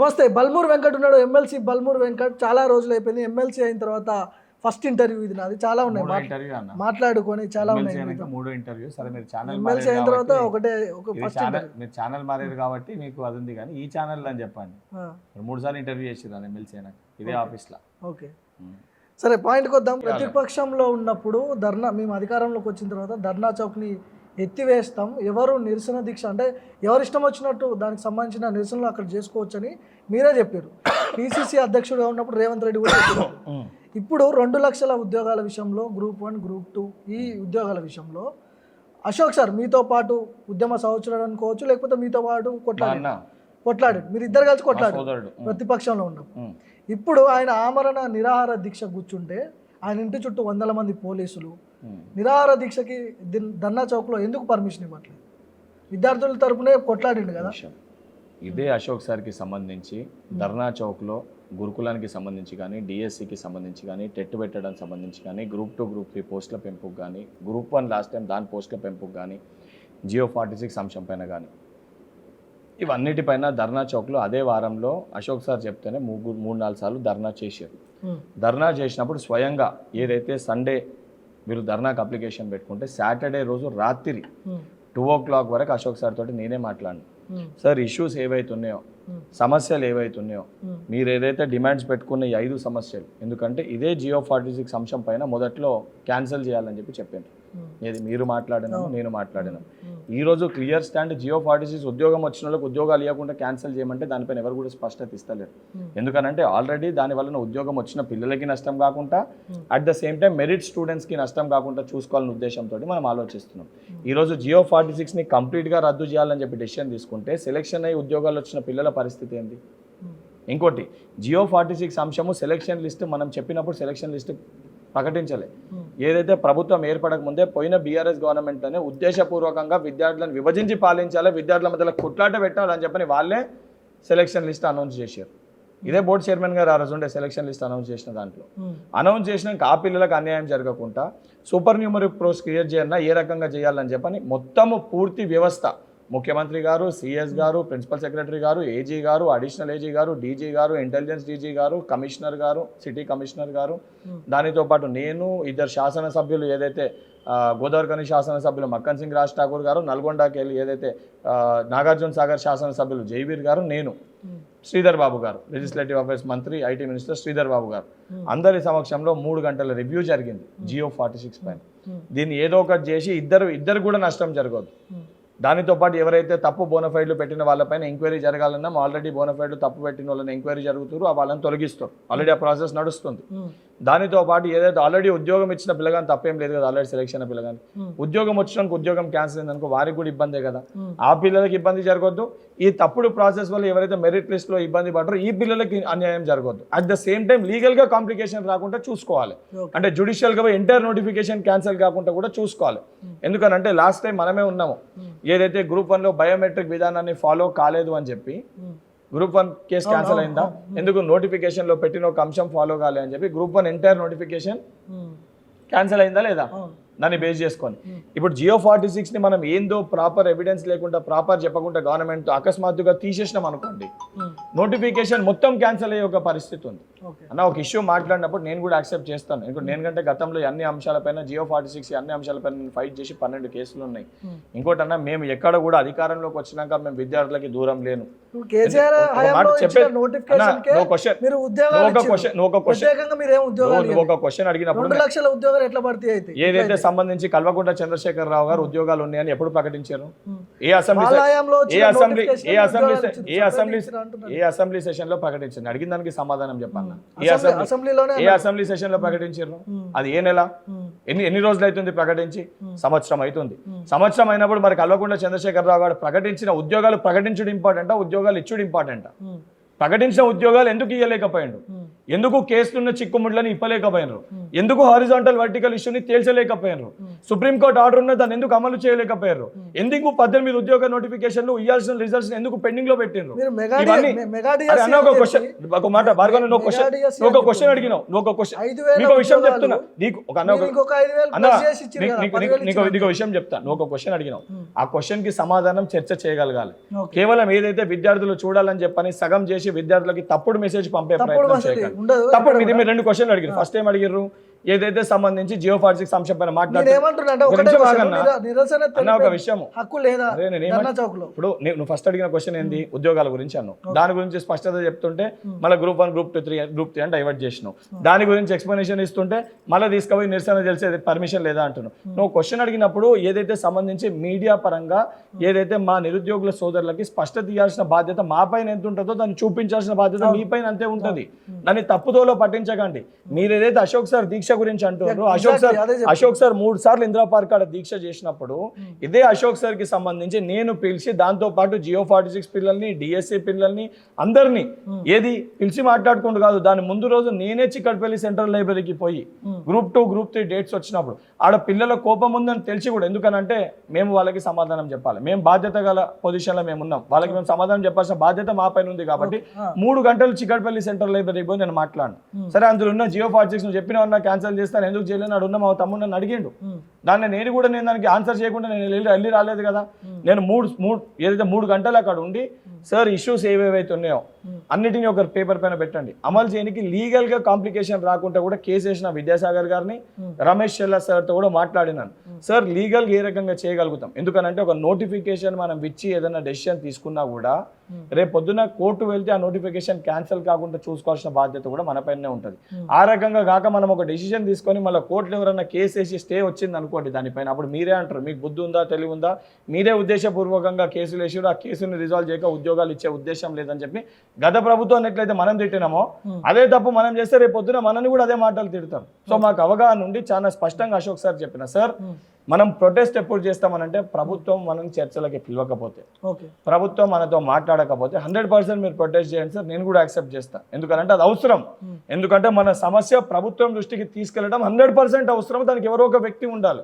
నమస్తే. బల్మూర్ వెంకట్ ఉన్నాడు, ఎమ్మెల్సీ బల్మూర్ వెంకట్. చాలా రోజులు అయిపోయింది ఎమ్మెల్సీ అయిన తర్వాత. ఫస్ట్ ఇంటర్వ్యూ ఇది నాది. చాలా ఉన్నాయి మాట్లాడుకొని, చాలా ఉన్నాయి. ఎమ్మెల్సీ అయిన తర్వాత మీరు ఛానల్ మారారు కాబట్టి మీకు అది ఉంది, కానీ ఈ ఛానల్ అని చెప్పండి 3 సార్లు ఇంటర్వ్యూ చేసిర్రు ఎమ్మెల్సీ అయినాక ఇదే ఆఫీస్లో. ఓకే సరే, పాయింట్కి వద్దాం. ప్రతిపక్షంలో ఉన్నప్పుడు ధర్నా, మేము అధికారంలోకి వచ్చిన తర్వాత ధర్నా చౌక్ని ఎత్తివేస్తాం, ఎవరు నిరసన దీక్ష అంటే ఎవరు ఇష్టం వచ్చినట్టు దానికి సంబంధించిన నిరసనలు అక్కడ చేసుకోవచ్చని మీరే చెప్పారు. పిసిసి అధ్యక్షుడిగా ఉన్నప్పుడు రేవంత్ రెడ్డి కూడా చెప్పారు. ఇప్పుడు 2 లక్షల ఉద్యోగాల విషయంలో గ్రూప్ 1 గ్రూప్ 2 ఈ ఉద్యోగాల విషయంలో అశోక్ సార్ మీతో పాటు ఉద్యమ సహచరుడు అనుకోవచ్చు, లేకపోతే మీతో పాటు కొట్లాడాడు, మీరు ఇద్దరు కలిసి కొట్లాడారు ప్రతిపక్షంలో ఉన్నప్పుడు. ఇప్పుడు ఆయన ఆమరణ నిరాహార దీక్ష కూర్చుంటే ఆయన ఇంటి చుట్టూ 100 మంది పోలీసులు నిరాహార దీక్షకి ధర్నా చౌక్లో ఎందుకు పర్మిషన్ ఇవ్వట్లేదు? విద్యార్థుల తరపునే కొట్లాడిండు కదా. ఇదే అశోక్ సార్కి సంబంధించి ధర్నా చౌక్లో గురుకులానికి సంబంధించి కానీ, డిఎస్సికి సంబంధించి కానీ, టెట్ పెట్టడానికి సంబంధించి కానీ, గ్రూప్ 2 గ్రూప్ 3 పోస్టుల పెంపుకు కానీ, గ్రూప్ 1 లాస్ట్ టైం దాని పోస్టుల పెంపుకు కానీ, జియో 46 అంశం పైన కానీ, ఇవన్నిటిపైన ధర్నా చౌక్లో అదే వారంలో అశోక్ సార్ చెప్తేనే 3-4 సార్లు ధర్నా చేశారు. ధర్నా చేసినప్పుడు స్వయంగా ఏదైతే సండే మీరు ధర్నాకు అప్లికేషన్ పెట్టుకుంటే సాటర్డే రోజు రాత్రి 2 o'clock వరకు అశోక్ సార్ తోటి నేనే మాట్లాడినా. సార్ ఇష్యూస్ ఏవైతున్నాయో, సమస్యలు ఏవైతున్నాయో, మీరు ఏదైతే డిమాండ్స్ పెట్టుకున్న ఈ 5 సమస్యలు, ఎందుకంటే ఇదే జియో 46 అంశం పైన మొదట్లో క్యాన్సిల్ చేయాలని చెప్పాను. ఏది మీరు మాట్లాడినాము, నేను మాట్లాడినాము. ఈరోజు క్లియర్ స్టాండ్, జియో 46 ఉద్యోగం వచ్చిన వాళ్ళకి ఉద్యోగాలు ఇవ్వకుండా క్యాన్సిల్ చేయమంటే దానిపైన ఎవరు కూడా స్పష్టత ఇస్తలేరు. ఎందుకనంటే ఆల్రెడీ దాని వలన ఉద్యోగం వచ్చిన పిల్లలకి నష్టం కాకుండా, at the same time merit స్టూడెంట్స్కి నష్టం కాకుండా చూసుకోవాలనే ఉద్దేశంతో మనం ఆలోచిస్తున్నాం. ఈరోజు జియో 46ని కంప్లీట్గా రద్దు చేయాలని చెప్పి డెసిషన్ తీసుకుంటే సెలెక్షన్ అయ్యి ఉద్యోగాలు వచ్చిన పిల్లల పరిస్థితి ఏంటి? ఇంకోటి, జియో 46 అంశము సెలెక్షన్ లిస్ట్ మనం చెప్పినప్పుడు సెలెక్షన్ లిస్ట్ ప్రకటించలే. ఏదైతే ప్రభుత్వం ఏర్పడక ముందే పోయిన బీఆర్ఎస్ గవర్నమెంట్లోనే ఉద్దేశపూర్వకంగా విద్యార్థులను విభజించి పాలించాలి, విద్యార్థుల మధ్యలో కొట్లాట పెట్టాలని చెప్పని వాళ్ళే సెలెక్షన్ లిస్ట్ అనౌన్స్ చేశారు. ఇదే బోర్డు చైర్మన్ గారు ఆ రోజు ఉండే సెలెక్షన్ లిస్ట్ అనౌన్స్ చేసిన దాంట్లో అనౌన్స్ చేసినాక ఆ పిల్లలకు అన్యాయం జరగకుండా సూపర్ న్యూమరిక్ పోస్ట్ క్రియేట్ చేయాలన్నా ఏ రకంగా చేయాలని చెప్పని మొత్తము పూర్తి వ్యవస్థ, ముఖ్యమంత్రి గారు, సిఎస్ గారు, ప్రిన్సిపల్ సెక్రటరీ గారు, ఏజీ గారు, అడిషనల్ ఏజీ గారు, డీజీ గారు, ఇంటెలిజెన్స్ డీజీ గారు, కమిషనర్ గారు, సిటీ కమిషనర్ గారు, దానితో పాటు నేను, 2 శాసనసభ్యులు, ఏదైతే గోదావరిఖని శాసనసభ్యులు మక్కన్ సింగ్ రాజ్ ఠాకూర్ గారు, నల్గొండకి వెళ్ళి ఏదైతే నాగార్జున సాగర్ శాసనసభ్యులు జైవీర్ గారు, నేను, శ్రీధర్ బాబు గారు, లెజిస్లేటివ్ అఫైర్స్ మంత్రి, ఐటీ మినిస్టర్ శ్రీధర్ బాబు గారు, అందరి సమక్షంలో 3 గంటల రివ్యూ జరిగింది జియో 46 పైన. దీన్ని ఏదో ఒకటి చేసి ఇద్దరు కూడా నష్టం జరగదు. దానితో పాటు ఎవరైతే తప్పు బోనఫైడ్లు పెట్టిన వాళ్ళపైన ఎంక్వైరీ జరగాలన్నా ఆల్రెడీ బోనఫైడ్లు తప్పు పెట్టిన వాళ్ళని ఎంక్వైరీ జరుగుతారు, వాళ్ళని తొలగిస్తారు. ఆల్రెడీ ఆ ప్రాసెస్ నడుస్తుంది. దానితో పాటు ఏదైతే ఆల్రెడీ ఉద్యోగం ఇచ్చిన పిల్లగాని తప్పేం లేదు కదా, ఆల్రెడీ సెలెక్షన్ పిల్లగాని ఉద్యోగం వచ్చినాక ఉద్యోగం క్యాన్సిల్ అయిందనుకో వారికి కూడా ఇబ్బందే కదా. ఆ పిల్లలకి ఇబ్బంది జరగొద్దు, ఈ తప్పుడు ప్రాసెస్ వల్ల ఎవరైతే మెరిట్ లిస్ట్లో ఇబ్బంది పడరో ఈ పిల్లలకి అన్యాయం జరగొద్దు. అట్ ద సేమ్ టైం లీగల్గా కాంప్లికేషన్ రాకుండా చూసుకోవాలి. అంటే జుడిషియల్గా ఎంటైర్ నోటిఫికేషన్ క్యాన్సిల్ కాకుండా కూడా చూసుకోవాలి. ఎందుకనంటే లాస్ట్ టైం మనమే ఉన్నాము, ఏదైతే గ్రూప్ 1లో బయోమెట్రిక్ విధానాన్ని ఫాలో కాలేదు అని చెప్పి గ్రూప్ 1 కేసు క్యాన్సిల్ అయిందా, ఎందుకు నోటిఫికేషన్ లో పెట్టిన ఒక అంశం ఫాలో కాలే అని చెప్పి గ్రూప్ 1 ఎంటైర్ నోటిఫికేషన్ క్యాన్సిల్ అయిందా లేదా దాన్ని బేస్ చేసుకొని. ఇప్పుడు జియో 46ని మనం ఏందో ప్రాపర్ ఎవిడెన్స్ లేకుండా, ప్రాపర్ చెప్పకుండా గవర్నమెంట్ అకస్మాత్తుగా తీసేసినాం అనుకోండి, నోటిఫికేషన్ మొత్తం క్యాన్సిల్ అయ్యే ఒక పరిస్థితి ఉంది. అన్న ఒక ఇష్యూ మాట్లాడినప్పుడు నేను కూడా యాక్సెప్ట్ చేస్తాను. ఎందుకంటే నేనంటే గతంలో అన్ని అంశాలపైన జియో 46 అన్ని అంశాలపైన ఫైట్ చేసి 12 కేసులు ఉన్నాయి. ఇంకోటి అన్న, మేము ఎక్కడ కూడా అధికారంలోకి వచ్చినాక మేము విద్యార్థులకి దూరం లేను. ఒక క్వశ్చన్ అడిగినప్పుడు ఏదైతే సంబంధించి కల్వకుంట్ల చంద్రశేఖరరావు గారు ఉద్యోగాలు ఉన్నాయని ఎప్పుడు ప్రకటించారు? ఏ అసెంబ్లీ సెషన్ లో ప్రకటించారు? అడిగిన దానికి సమాధానం చెప్పాను. ఏ అసెంబ్లీ సెషన్ లో ప్రకటించారు? అది ఏ నెల? ఎన్ని రోజులు అవుతుంది ప్రకటించి? సంవత్సరం అవుతుంది. సంవత్సరం అయినప్పుడు మరి కల్వకుంట్ల చంద్రశేఖరరావు గారు ప్రకటించిన ఉద్యోగాలు ప్రకటించడం ఇంపార్టెంటా, ఉద్యోగాలు ఇచ్చుడు ఇంపార్టెంటా? ప్రకటించిన ఉద్యోగాలు ఎందుకు ఇవ్వలేకపోయాడు? ఎందుకు కేసులున్న చిక్కుముడ్లని ఇప్పలేకపోయినారు? ఎందుకు హారిజాంటల్ వర్టికల్ ఇష్యూని తేల్చలేకపోయినారు? సుప్రీంకోర్టు ఆర్డర్ ఉన్న దాన్ని ఎందుకు అమలు చేయలేకపోయారు? ఎందుకు 18 ఉద్యోగ నోటిఫికేషన్లు ఇవ్వాల్సిన రిజల్ట్స్ ఎందుకు పెండింగ్ లో పెట్టిండ్రు? ఒక మాట భార్గవ్, నువ్వు ఒక క్వశ్చన్ అడిగినావు, నువ్వు ఒక క్వశ్చన్, నీకు విషయం చెప్తున్నా, నీకు విషయం చెప్తా. నువ్వు ఒక క్వశ్చన్ అడిగినావు, ఆ క్వశ్చన్ కి సమాధానం చర్చ చేయగలగాలి. కేవలం ఏదైతే విద్యార్థులు చూడాలని చెప్పని సగం చేసి దయచేసి విద్యార్థులకి తప్పుడు మెసేజ్ పంపే తప్పుడు ప్రయత్నం వసతి చేయకండి. ఉండదు. తప్పుడు మీరు రెండు క్వశ్చన్లు అడిగారు. ఫస్ట్ ఏం అడిగారు, ఏదైతే సంబంధించి జియో ఫార్సిక్స్ అంశం పైన మాట్లాడుతున్నా ఒక విషయం హక్కు లేదా ధర్నా చౌక్ లో. ఇప్పుడు నువ్వు ఫస్ట్ అడిగిన క్వశ్చన్ ఏంది, ఉద్యోగాల గురించి అన్నావు. దాని గురించి స్పష్టత చెప్తుంటే మళ్ళీ గ్రూప్ 1 గ్రూప్ 2 గ్రూప్ 3 అని డైవర్ట్ చేసినావు. దాని గురించి ఎక్స్ప్లెనేషన్ ఇస్తుంటే మళ్ళీ తీసుకుపోయి నిరసన తెలిసే పర్మిషన్ లేదా అంటున్నావు. నువ్వు క్వశ్చన్ అడిగినప్పుడు ఏదైతే సంబంధించి మీడియా పరంగా ఏదైతే మా నిరుద్యోగుల సోదరులకి స్పష్టత ఇవ్వాల్సిన బాధ్యత మా పైన ఎంత ఉంటుందో దాన్ని చూపించాల్సిన బాధ్యత మీ పైన అంతే ఉంటుంది. దాన్ని తప్పుదోలో పట్టించకండి. మీరు ఏదైతే అశోక్ సార్ దీక్ష గురించి అంటున్నారు, అశోక్ సార్ 3 సార్లు ఇందిరా పార్క్ ఆడ దీక్ష చేసినప్పుడు ఇదే అశోక్ సార్ కి సంబంధించి నేను పిలిచి దాంతో పాటు జియో 46 పిల్లల్ని, డిఎస్సి పిల్లల్ని అందరినీ ఏది పిలిచి మాట్లాడుకుంటూ కాదు, దాని ముందు రోజు నేనే చిక్కడపల్లి సెంట్రల్ లైబ్రరీకి పోయి గ్రూప్ 2 గ్రూప్ 3 డేట్స్ వచ్చినప్పుడు ఆడ పిల్లల కోపం ఉందని తెలిసి కూడా, ఎందుకనంటే మేము వాళ్ళకి సమాధానం చెప్పాలి, మేము బాధ్యత గల పొజిషన్ లో మేము ఉన్నాం, వాళ్ళకి మేము సమాధానం చెప్పాల్సిన బాధ్యత మా పైన ఉంది కాబట్టి 3 గంటలు చిక్కడపల్లి సెంట్రల్ లైబ్రరీకి పోయి నేను మాట్లాడు. సరే అందులో ఉన్న జియో 46 నువ్వు చెప్పిన క్యాన్సిల్ చేస్తాను, ఎందుకు చేయలేని అడున్న మా తమ్ముడు నన్ను అడిగిండు. దాన్ని నేను దానికి ఆన్సర్ చేయకుండా నేను వెళ్ళి రాలేదు కదా. నేను ఏదైతే 3 గంటలు అక్కడ ఉండి సార్ ఇష్యూస్ ఏవేవైతే ఉన్నాయో అన్నిటినీ ఒక పేపర్ పైన పెట్టండి, అమలు చేయడానికి లీగల్ గా కాంప్లికేషన్ రాకుండా కూడా కేసు వేసిన విద్యాసాగర్ గారిని, రమేష్ చెల్లా సార్తో కూడా మాట్లాడినాను. సార్ లీగల్ ఏ రకంగా చేయగలుగుతాం, ఎందుకనంటే ఒక నోటిఫికేషన్ మనం ఇచ్చి ఏదైనా డెసిషన్ తీసుకున్నా కూడా రేపు పొద్దున కోర్టు వెళ్తే ఆ నోటిఫికేషన్ క్యాన్సిల్ కాకుండా చూసుకోవాల్సిన బాధ్యత కూడా మన పైనే ఉంటుంది. ఆ రకంగా కాక మనం ఒక డెసిషన్ తీసుకొని మళ్ళీ కోర్టులో ఎవరైనా కేసు వేసి స్టే వచ్చింది అనుకోండి దానిపైన, అప్పుడు మీరే అంటారు మీకు బుద్ధి ఉందా తెలివి ఉందా, మీరే ఉద్దేశపూర్వకంగా కేసులు వేసి ఆ కేసుని రిజాల్వ్ చేయక ఉద్యోగాలు ఇచ్చే ఉద్దేశం లేదని చెప్పి గత ప్రభుత్వాన్ని ఎట్లయితే మనం తిట్టినామో అదే తప్పు మనం చేస్తే రేపు పొద్దున మనని కూడా అదే మాటలు తిడతారు. సో మాకు అవగాహన నుండి చాలా స్పష్టంగా అశోక్ సార్ చెప్పిన, సార్ మనం ప్రొటెస్ట్ ఎప్పుడు చేస్తామనంటే ప్రభుత్వం మనం చర్చలకి పిలవకపోతే, ప్రభుత్వం మనతో మాట్లాడకపోతే 100% మీరు ప్రొటెస్ట్ చేయండి సార్, నేను కూడా యాక్సెప్ట్ చేస్తాను. ఎందుకంటే అది అవసరం. ఎందుకంటే మన సమస్య ప్రభుత్వం దృష్టికి తీసుకెళ్లడం 100% అవసరం. దానికి ఎవరో ఒక వ్యక్తి ఉండాలి.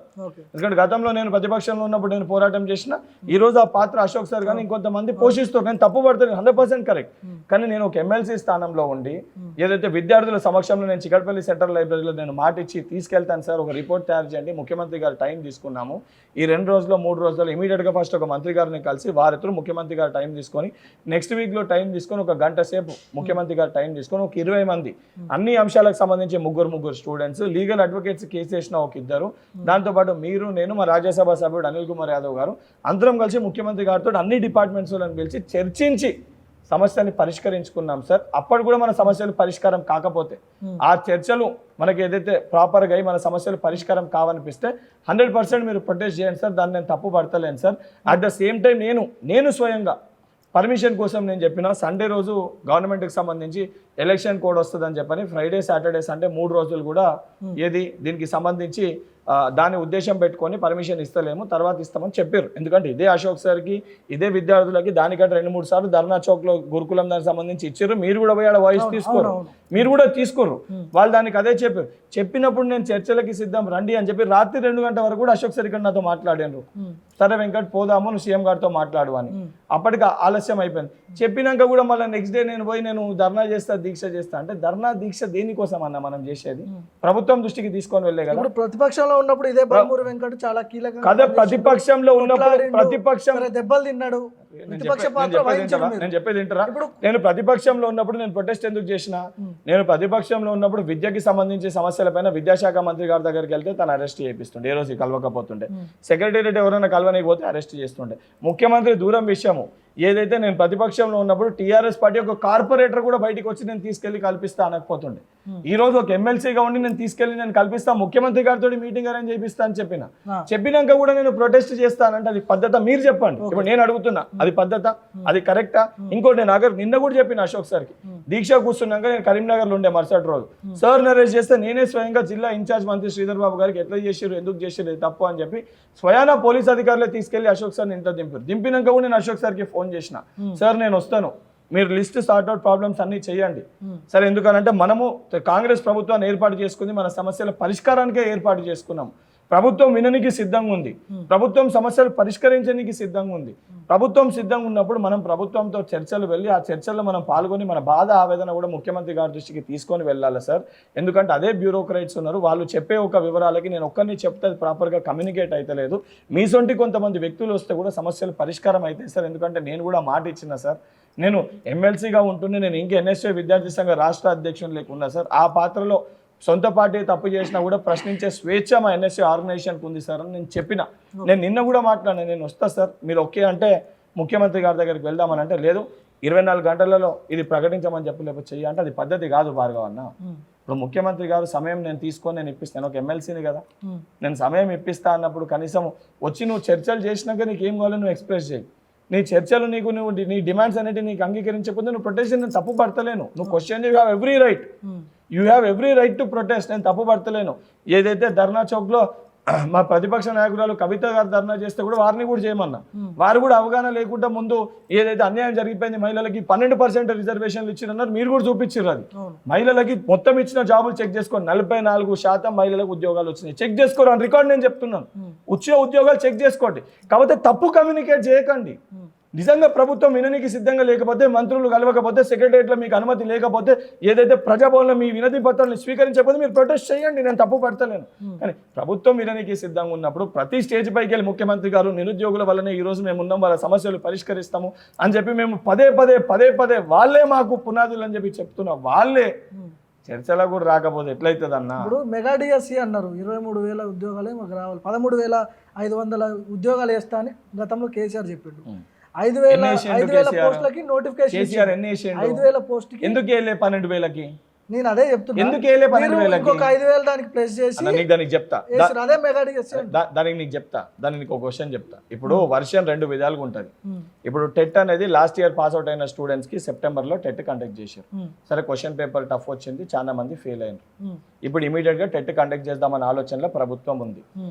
ఎందుకంటే గతంలో నేను ప్రతిపక్షంలో ఉన్నప్పుడు నేను పోరాటం చేసిన, ఈ రోజు ఆ పాత్ర అశోక్ సార్ కానీ ఇంకొంతమంది పోషిస్తారు. నేను తప్పు పడుతుంది 100% కరెక్ట్. కానీ నేను ఒక ఎమ్మెల్సీ స్థానంలో ఉండి ఏదైతే విద్యార్థుల సమక్షంలో నేను చిక్కడపల్లి సెంట్రల్ లైబ్రరీలో నేను మాట ఇచ్చి తీసుకెళ్తాను సార్, ఒక రిపోర్ట్ తయారు చేయండి, ముఖ్యమంత్రి గారు టైం తీసుకున్నాము, ఈ 2 రోజుల్లో 3 రోజుల్లో ఇమీడియట్ గా ఫస్ట్ ఒక మంత్రి గారిని కలిసి వారితో ముఖ్యమంత్రి గారు టైం తీసుకొని నెక్స్ట్ వీక్ లో టైం తీసుకొని ఒక గంట సేపు ముఖ్యమంత్రి గారు టైం తీసుకొని ఒక 20 మంది అన్ని అంశాలకు సంబంధించి ముగ్గురు స్టూడెంట్స్, లీగల్ అడ్వకేట్స్ కేసు చేసిన ఒక 2, దాంతోపాటు మీరు, నేను, మా రాజ్యసభ సభ్యుడు అనిల్ కుమార్ యాదవ్ గారు అందరం కలిసి ముఖ్యమంత్రి గారితో అన్ని డిపార్ట్మెంట్స్ పిలిచి చర్చించి సమస్యని పరిష్కరించుకున్నాం సార్. అప్పుడు కూడా మన సమస్యలు పరిష్కారం కాకపోతే ఆ చర్చలు మనకి ఏదైతే ప్రాపర్గా అయ్యి మన సమస్యలు పరిష్కారం కావనిపిస్తే 100% మీరు ప్రొటెస్ట్ చేయండి సార్, దాన్ని నేను తప్పు పడతలేను sir. At the same time నేను స్వయంగా పర్మిషన్ కోసం నేను చెప్పిన సండే రోజు గవర్నమెంట్కి సంబంధించి ఎలక్షన్ కోడ్ వస్తుందని చెప్పని ఫ్రైడే సాటర్డే సండే 3 రోజులు కూడా ఏది దీనికి సంబంధించి దాని ఉద్దేశం పెట్టుకొని పర్మిషన్ ఇస్తలేము, తర్వాత ఇస్తామని చెప్పారు. ఎందుకంటే ఇదే అశోక్ సార్కి ఇదే విద్యార్థులకి దానికంటే 2-3 సార్లు ధర్నా చౌక్లో గురుకులం దానికి సంబంధించి ఇచ్చారు. మీరు కూడా పోయి ఆడ వాయిస్ తీసుకోరు, మీరు కూడా తీసుకోరు. వాళ్ళు దానికి అదే చెప్పారు. చెప్పినప్పుడు నేను చర్చలకి సిద్ధం రండి అని చెప్పి రాత్రి 2 గంటల వరకు కూడా అశోక్ సార్ ఇక్కడ నాతో మాట్లాడారు. సరే వెంకట్ పోదాము, నువ్వు సీఎం గారితో మాట్లాడు అని. అప్పటికి ఆలస్యం అయిపోయింది. చెప్పినాక కూడా మళ్ళీ నెక్స్ట్ డే నేను పోయి నేను ధర్నా చేస్తా, దీక్ష చేస్తా అంటే ధర్నా దీక్ష దేనికోసం అన్న మనం చేసేది ప్రభుత్వం దృష్టికి తీసుకొని వెళ్ళే కదా. ప్రతిపక్షంలో ఉన్నప్పుడు ఇదే బాబూరు వెంకట్ చాలా కీలకంగా కదా, ప్రతిపక్షంలో ఉన్నప్పుడు ప్రతిపక్షం దెబ్బలు తిన్నాడు. నేను చెప్పేది ఏంటరా, నేను ప్రతిపక్షంలో ఉన్నప్పుడు నేను ప్రొటెస్ట్ ఎందుకు చేసిన, నేను ప్రతిపక్షంలో ఉన్నప్పుడు విద్యకి సంబంధించి సమస్యలపైన విద్యాశాఖ మంత్రి గారి దగ్గరికి వెళ్తే తను అరెస్ట్ చేయిస్తుండే, ఏ రోజు కలవకపోతుండే, సెక్రటేరియట్ ఎవరైనా కలవనకపోతే అరెస్ట్ చేస్తుండే. ముఖ్యమంత్రి దూరం విషయము ఏదైతే నేను ప్రతిపక్షంలో ఉన్నప్పుడు టీఆర్ఎస్ పార్టీ ఒక కార్పొరేటర్ కూడా బయటకు వచ్చి నేను తీసుకెళ్లి కల్పిస్తా అనకపోతుండే. ఈ రోజు ఒక ఎమ్మెల్సీగా ఉండి నేను తీసుకెళ్లి నేను కల్పిస్తా, ముఖ్యమంత్రి గారితో మీటింగ్ అరేంజ్ చేపిస్తా అని చెప్పినాక కూడా నేను ప్రొటెస్ట్ చేస్తానంటే అది పద్ధత? మీరు చెప్పండి. ఇప్పుడు నేను అడుగుతున్నా, అది పద్ధత, అది కరెక్టా? ఇంకోటి నేను నిన్న కూడా చెప్పిన అశోక్ సార్కి, దీక్ష కూర్చున్నాక నేను కరీంనగర్లో ఉండే మరుసటి రోజు సార్ అరెస్ట్ చేస్తే నేనే స్వయంగా జిల్లా ఇన్ఛార్జ్ మంత్రి శ్రీధర్ బాబు గారికి ఎట్లా చేసారు, ఎందుకు చేసారు, తప్పు అని చెప్పి స్వయాన పోలీస్ అధికారులే తీసుకెళ్లి అశోక్ సార్ని ఇంట్లో దింపారు. దింపినాక కూడా నేను అశోక్ సార్కి ఫోన్ చేసిన, సార్ నేను వస్తాను, మీరు లిస్ట్ సార్ట్అవుట్ ప్రాబ్లమ్స్ అన్ని చేయండి. సరే, ఎందుకనంటే మనము కాంగ్రెస్ ప్రభుత్వాన్ని ఏర్పాటు చేసుకుంది మన సమస్యల పరిష్కారానికే ఏర్పాటు చేసుకున్నాం. ప్రభుత్వం విననికి సిద్ధంగా ఉంది, ప్రభుత్వం సమస్యలు పరిష్కరించడానికి సిద్ధంగా ఉంది. ప్రభుత్వం సిద్ధంగా ఉన్నప్పుడు మనం ప్రభుత్వంతో చర్చలు వెళ్ళి ఆ చర్చల్లో మనం పాల్గొని మన బాధ ఆవేదన కూడా ముఖ్యమంత్రి గారి దృష్టికి తీసుకొని వెళ్ళాలి సార్. ఎందుకంటే అదే బ్యూరోక్రాట్స్ ఉన్నారు, వాళ్ళు చెప్పే ఒక వివరాలకి నేను ఒక్కరిని చెప్తే అది ప్రాపర్గా కమ్యూనికేట్ అయితే మీ సొంటి కొంతమంది వ్యక్తులు వస్తే కూడా సమస్యలు పరిష్కారం అవుతాయి సార్. ఎందుకంటే నేను కూడా మాట ఇచ్చిన సార్, నేను ఎమ్మెల్సీగా ఉంటుండే నేను ఇంకా ఎన్ఎస్ఏ విద్యార్థి సంఘ రాష్ట్ర అధ్యక్షులు లేకున్నా సార్. ఆ పాత్రలో సొంత పార్టీ తప్పు చేసినా కూడా ప్రశ్నించే స్వేచ్ఛ మా ఎన్ఎస్ఏ ఆర్గనైజేషన్కి ఉంది సార్ అని నేను చెప్పిన. నేను నిన్న కూడా మాట్లాడినా, నేను వస్తా సార్, మీరు ఓకే అంటే ముఖ్యమంత్రి గారి దగ్గరికి వెళ్దామని అంటే లేదు 24 గంటలలో ఇది ప్రకటించమని చెప్పి లేకపోతే చెయ్యి అంటే అది పద్ధతి కాదు భార్గవ్ అన్న. ఇప్పుడు ముఖ్యమంత్రి గారు సమయం నేను తీసుకొని నేను ఇప్పిస్తాను, ఒక ఎమ్మెల్సీని కదా, నేను సమయం ఇప్పిస్తా అన్నప్పుడు కనీసం వచ్చి నువ్వు చర్చలు చేసినాక నీకు ఏం కావాలో నువ్వు ఎక్స్ప్రెస్ చేయి. నీ చర్చలు నువ్వు నీ డిమాండ్స్ అనేవి నీకు అంగీకరించకపోతే నువ్వు ప్రొటెస్ట్ నేను తప్పు పడతలేను. నువ్వు question you have every right, you have every right to protest. నేను తప్పు పడతలేను. ఏదైతే ధర్నా చౌక్లో మా ప్రతిపక్ష నాయకురాలు కవిత గారు ధర్నా చేస్తే కూడా వారిని కూడా చేయమన్నా. వారు కూడా అవగాహన లేకుండా ముందు ఏదైతే అన్యాయం జరిగిపోయింది మహిళలకి 12% రిజర్వేషన్లు ఇచ్చిరన్నారు, మీరు కూడా చూపించారు. అది మహిళలకి మొత్తం ఇచ్చిన జాబులు చెక్ చేసుకోండి, 44% మహిళలకు ఉద్యోగాలు వచ్చినాయి. చెక్ చేసుకోరు అని రికార్డు నేను చెప్తున్నాను. వచ్చిన ఉద్యోగాలు చెక్ చేసుకోండి. కాకపోతే తప్పు కమ్యూనికేట్ చేయకండి. నిజంగా ప్రభుత్వం విననికి సిద్ధంగా లేకపోతే, మంత్రులు కలవకపోతే, సెక్రటరియట్లో మీకు అనుమతి లేకపోతే, ఏదైతే ప్రజాభవన్లో మీ వినతి పత్రాలను స్వీకరించకపోతే మీరు ప్రొటెస్ట్ చేయండి, నేను తప్పు పడతలేను. కానీ ప్రభుత్వం విననికి సిద్ధంగా ఉన్నప్పుడు ప్రతి స్టేజ్ పైకి వెళ్ళి ముఖ్యమంత్రి గారు నిరుద్యోగుల వల్లనే ఈరోజు మేము ఉన్నాం, వాళ్ళ సమస్యలు పరిష్కరిస్తాము అని చెప్పి మేము పదే పదే వాళ్ళే మాకు పునాదులు అని చెప్పి చెప్తున్నాం. వాళ్ళే చర్చలకు కూడా రాకపోతే ఎట్లయితుంది అన్న? ఇప్పుడు మెగా డిఎస్సి అన్నారు, 23,000 ఉద్యోగాలే మాకు రావాలి, 13,500 ఉద్యోగాలు వేస్తా అని గతంలో కేసీఆర్ చెప్పిండు. 5,000 పోస్టులకి నోటిఫికేషన్ 5,000 పోస్టుకి ఎందుకు వెళ్ళే 12,000కి? నేను అదే చెప్తున్నా, ఎందుకు వెళ్ళే 12,000కి? ఇంకొక 5,000 దానికి ప్లస్ చేసి దానికి చెప్తా, అదే మెగా డిఎస్సి. దానికి నీకు చెప్తా, దానికి నీకు ఒక క్వశ్చన్ చెప్తా. ఇప్పుడు వర్షన్ 2 విధాలుగా ఉంటుంది. ఇప్పుడు టెట్ అనేది లాస్ట్ ఇయర్ పాస్ అవుట్ అయిన స్టూడెంట్స్ కి సెప్టెంబర్ లో టెట్ కండక్ట్ చేశారు. సరే క్వశ్చన్ పేపర్ టఫ్ వచ్చింది, చాలా మంది ఫెయిల్ అయ్యారు. ఇప్పుడు ఇమీడియట్ గా టెట్ కండక్ట్ చేద్దామన్న ఆలోచనలో ప్రభుత్వం ఉంది.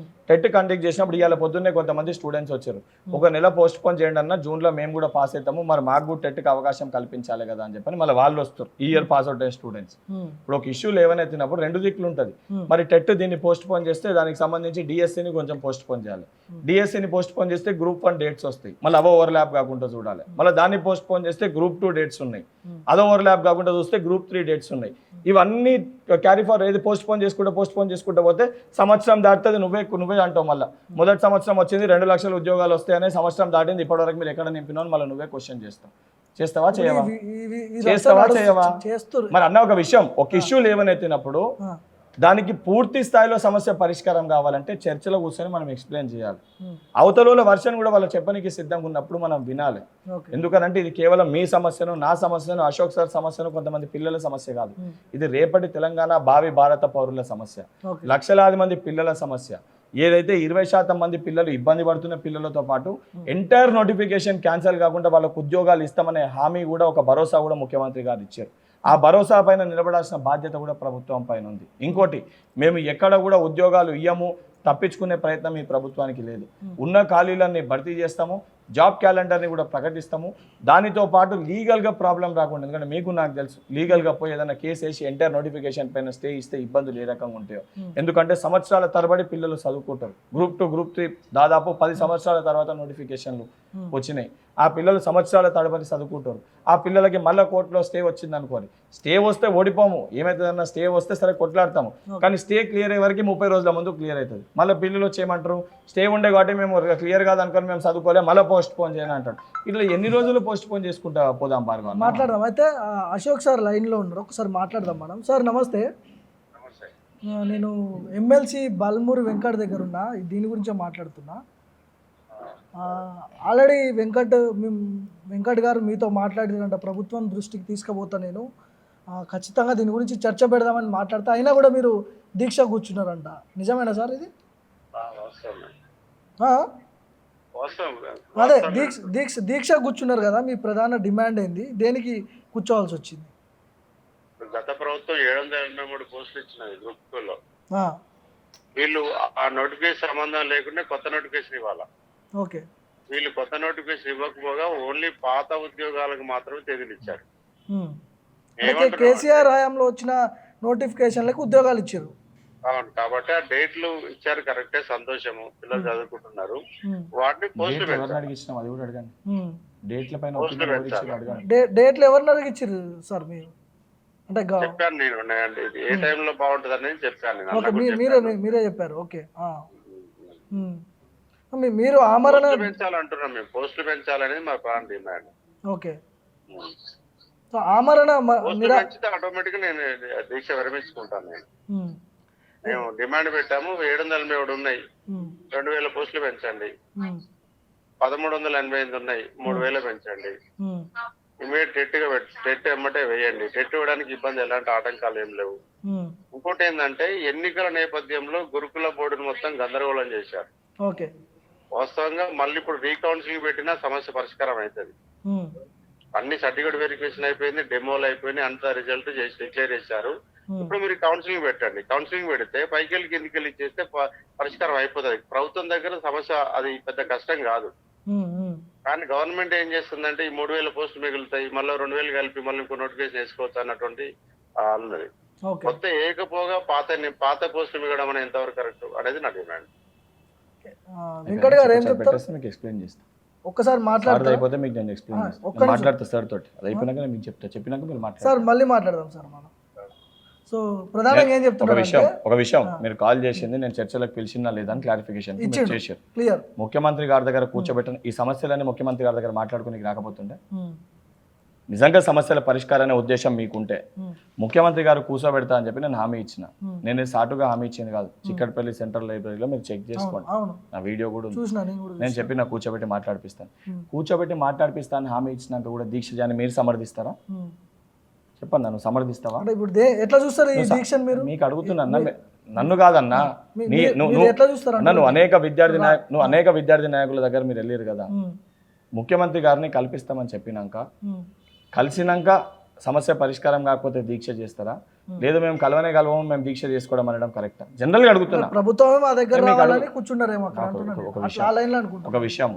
టెట్ కండక్ట్ చేసినప్పుడు ఇవాళ పొద్దున్నే కొంతమంది స్టూడెంట్స్ వచ్చారు, ఒక నెల పోస్ట్ పోన్ చేయండి అన్న, జూన్ లో మేము కూడా పాస్ అవుతాము, మరి మాకు కూడా టెట్కి అవకాశం కల్పించాలి కదా అని చెప్పని మళ్ళీ వాళ్ళు వస్తారు, ఈ ఇయర్ పాస్ అవుట్ అయిన స్టూడెంట్స్. ఇప్పుడు ఒక ఇష్యూ లేవనెత్తినప్పుడు 2 దిక్కులు ఉంటుంది. మరి టెట్ దీన్ని పోస్ట్ పోన్ చేస్తే దానికి సంబంధించి డిఎస్సిని కొంచెం పోస్ట్ పోన్ చేయాలి. డిఎస్సిని పోస్ట్ పోన్ చేస్తే గ్రూప్ 1 డేట్స్ వస్తాయి, మళ్ళీ అవ ఓవర్లాప్ కాకుండా చూడాలి. మళ్ళీ దాన్ని పోస్ట్ పోన్ చేస్తే గ్రూప్ 2 డేట్స్ ఉన్నాయి, అదో ఓవర్లాప్ కాకుండా చూస్తే గ్రూప్ 3 డేట్స్ ఉన్నాయి. ఇవన్నీ క్యారీ ఫార్ ఏది పోస్ట్ పోన్ చేసుకుంటూ పోతే సంవత్సరం దాటుతుంది. నువ్వే అంటావు మళ్ళీ మొదటి సంవత్సరం వచ్చింది 2 లక్షల ఉద్యోగాలు వస్తాయనే, సంవత్సరం దాటింది ఇప్పటివరకు మీరు ఎక్కడ నింపినావు మళ్ళీ నువ్వే క్వశ్చన్ చేస్తావు. చేస్తావా చేయవా? మరి అన్న ఒక విషయం, ఒక ఇష్యూ లేవనెత్తినప్పుడు దానికి పూర్తి స్థాయిలో సమస్య పరిష్కారం కావాలంటే చర్చలో కూర్చొని మనం ఎక్స్ప్లెయిన్ చేయాలి. అవతల వర్షన్ కూడా వాళ్ళు చెప్పడానికి సిద్ధంగా ఉన్నప్పుడు మనం వినాలి. ఎందుకనంటే ఇది కేవలం మీ సమస్యను, నా సమస్యను, అశోక్ సార్ సమస్యను, కొంతమంది పిల్లల సమస్య కాదు. ఇది రేపటి తెలంగాణ భావి భారత పౌరుల సమస్య, లక్షలాది మంది పిల్లల సమస్య. ఏదైతే 20% మంది పిల్లలు ఇబ్బంది పడుతున్న పిల్లలతో పాటు ఎంటైర్ నోటిఫికేషన్ క్యాన్సిల్ కాకుండా వాళ్ళకు ఉద్యోగాలు ఇస్తామనే హామీ కూడా, ఒక భరోసా కూడా ముఖ్యమంత్రి గారు ఇచ్చారు. ఆ భరోసా పైన నిలబడాల్సిన బాధ్యత కూడా ప్రభుత్వం పైన ఉంది. ఇంకోటి, మేము ఎక్కడ కూడా ఉద్యోగాలు ఇయ్యము, తప్పించుకునే ప్రయత్నం ఈ ప్రభుత్వానికి లేదు. ఉన్న ఖాళీలన్నీ భర్తీ చేస్తాము, జాబ్ క్యాలెండర్ని కూడా ప్రకటిస్తాము. దానితో పాటు లీగల్గా ప్రాబ్లం రాకుండా, ఎందుకంటే మీకు నాకు తెలుసు లీగల్గా పోయి ఏదైనా కేసు వేసి ఎంటైర్ నోటిఫికేషన్ పైన స్టే ఇస్తే ఇబ్బందులు ఏ రకంగా ఉంటాయో. ఎందుకంటే సంవత్సరాల తరబడి పిల్లలు చదువుకుంటారు. గ్రూప్ 2 గ్రూప్ 3 దాదాపు 10 సంవత్సరాల తర్వాత నోటిఫికేషన్లు వచ్చినాయి. ఆ పిల్లలు సంవత్సరాల తరబడి చదువుకుంటారు. ఆ పిల్లలకి మళ్ళీ కోర్టులో స్టే వచ్చింది అనుకోని, స్టే వస్తే ఓడిపోము, ఏమవుతుందన్నా స్టే వస్తే సరే కొట్లాడతాము, కానీ స్టే క్లియర్ అయ్యే వరకు 30 రోజుల ముందు క్లియర్ అవుతుంది. మళ్ళీ పిల్లలు వచ్చి ఏమంటారు, స్టే ఉండే కాబట్టి మేము క్లియర్ కాదు అనుకొని మేము చదువుకోలే, మళ్ళీ పోస్ట్ పోన్ చేయని అంటాడు. ఇట్లా ఎన్ని రోజులు పోస్ట్ పోన్ చేసుకుంటా పోదాం భార్గవ్? మాట్లాడదాం. అయితే అశోక్ సార్ లైన్లో ఉన్నారు, ఒకసారి మాట్లాడదాం మనం. సార్ నమస్తే. నేను ఎమ్మెల్సీ బల్మూరి వెంకట్ దగ్గర ఉన్నా, దీని గురించే మాట్లాడుతున్నా. ఆల్రెడీ వెంకట్ గారు మీతో మాట్లాడినంట, ప్రభుత్వం దృష్టికి తీసుకుపోతా నేను, ఖచ్చితంగా దీని గురించి చర్చ పెడదామని మాట్లాడతా, అయినా కూడా మీరు దీక్ష కూర్చున్నారంట. నిజమేనా సార్ ఇది? అదే దీక్ష కూర్చున్నారు కదా, మీ ప్రధాన డిమాండ్ ఏంది, దేనికి కూర్చోవాల్సి వచ్చింది? గత ప్రభుత్వం 783 పోస్టులు ఇచ్చినది గ్రూప్ 2లో. వీళ్ళు ఆ నోటిఫికేషన్ సంబంధం లేకుండా కొత్త నోటిఫికేషన్ ఇవ్వాలా. ఓకే, వీళ్ళు కొత్త నోటిఫికేషన్ ఇవ్వకపోగా ఓన్లీ పాత ఉద్యోగాలకు మాత్రమే తేదీలు ఇచ్చారు. కేసీఆర్ హయాంలో వచ్చిన నోటిఫికేషన్లకు ఉద్యోగాలు ఇచ్చారు. అవును, కాబట్టి ఆ డేట్లు ఇచ్చారు కరెక్టే, సంతోషము, పిల్లలు చదువుకుంటున్నారు. వాటిని పోస్టులు డేట్లు ఎవరిని పెంచాలి, అడిగి ఇచ్చినాం అది కూడా అడగండి. డేట్ల పైన పోస్టులు ఒపీనియన్ ఎవరు ఇచ్చారు పెంచాలి. అడగండి. డేట్లు ఎవరిని అడిగిచ్చిర్రు సార్ మీరు? అంటే చెప్పాను నేను ఉన్నాయండి, ఇది ఏ టైంలో బాగుంటుంది అనేది చెప్పాను నేను, ఓకే, అన్న కూడా మీరే చెప్పాను. మీరే చెప్పారు. ఓకే. మీరు ఆమరణ పోస్టులు పెంచాలంటున్నాం మేము, పోస్టులు పెంచాలనేది మా ప్రాణ డిమాండ్. ఓకే. సో ఆమరణ పోస్టులు పెంచితే ఆటోమేటిక్ గా నేను దీక్ష విరమించుకుంటాను. మేము డిమాండ్ పెట్టాము, 787 ఉన్నాయి, 2000 పోస్టులు పెంచండి. 1388 ఉన్నాయి, 3000 పెంచండి. ఇమీడియట్ టెట్ ఎమ్మటే వేయండి. టెట్ ఇవ్వడానికి ఇబ్బంది, ఎలాంటి ఆటంకాలు ఏం లేవు. ఇంకోటి ఏంటంటే ఎన్నికల నేపథ్యంలో గురుకుల బోర్డును మొత్తం గందరగోళం చేశారు. ఓకే. వాస్తవంగా మళ్ళీ ఇప్పుడు రీకౌన్సిలింగ్ పెట్టినా సమస్య పరిష్కారం అవుతుంది. అన్ని సర్టిఫికేట్ వెరిఫికేషన్ అయిపోయింది, డెమోలు అయిపోయినాయి, అంత రిజల్ట్ చేసి డిక్లేర్ చేశారు. ఇప్పుడు మీరు కౌన్సిలింగ్ పెట్టండి. కౌన్సిలింగ్ పెడితే పైకెళ్ళి కిందికెళ్ళి చేస్తే పరిష్కారం అయిపోతుంది. ప్రభుత్వం దగ్గర సమస్య అది పెద్ద కష్టం కాదు. కానీ గవర్నమెంట్ ఏం చేస్తుందంటే ఈ 3000 పోస్టులు మిగులుతాయి, మళ్ళీ 2000 కలిపి మళ్ళీ ఇంకో నోటిఫికేషన్ వేసుకోవచ్చు అన్నటువంటి అన్నది. కొత్త ఏకపోగా పాత పోస్టులు మిగడం అనేది ఎంతవరకు కరెక్ట్ అనేది నా డిమాండ్. వెంకట్ గారు ఏం చెప్తారు? మీకు ఎక్స్ప్లెయిన్ చేస్తాను. ఒక్కసారి మాట్లాడతా, అయిపోతే మీకు నేను ఎక్స్ప్లెయిన్ చేస్తాను. మాట్లాడతా సార్ తోటి, అది అయిపోయినాక నేను మీకు చెప్తా, చెప్పినాక మీరు మాట్లాడతారు. సార్ మళ్ళీ మాట్లాడదాం సార్ మనం. సో ప్రధానంగా ఏం చెప్తున్నారు ఒక విషయం మీరు కాల్ చేసింది నేను చర్చలకు పిలిచినా లేదా అని క్లారిఫికేషన్ చేశారు. క్లియర్. ముఖ్యమంత్రి గారి దగ్గర కూర్చోబెట్టిన ఈ సమస్యలన్నీ ముఖ్యమంత్రి గారి దగ్గర మాట్లాడుకుని రాకపోతుండే, నిజంగా సమస్యల పరిష్కారం ఉద్దేశం మీకుంటే ముఖ్యమంత్రి గారు కూర్చోబెడతా అని చెప్పి నేను హామీ ఇచ్చిన. నేను సాటుగా హామీ ఇచ్చింది కాదు. చిక్కడపల్లి సెంట్రల్ లైబ్రరీలో మీరు చెక్ చేసుకోండి, నా వీడియో కూడా ఉంది. నేను చెప్పి నాకు కూర్చోబెట్టి మాట్లాడిపిస్తాను. కూర్చోబెట్టి మాట్లాడిపిస్తాను హామీ ఇచ్చినాక కూడా దీక్ష జాని మీరు సమర్థిస్తారా? చెప్పండి, నన్ను సమర్థిస్తావా? ఎట్లా చూస్తారు ఈ దీక్షను మీరు? మీకు అడుగుతున్నా, నన్ను కాదన్నా, నువ్వు అనేక విద్యార్థి నాయకుల దగ్గర మీరు వెళ్ళారు కదా. ముఖ్యమంత్రి గారిని కల్పిస్తామని చెప్పినాక కలిసినాక సమస్య పరిష్కారం కాకపోతే దీక్ష చేస్తారా? లేదు మేము కలవము, మేము దీక్ష చేసుకోవడం అనడం కరెక్టా? జనరల్ గా అడుగుతున్నా. ఒక విషయం,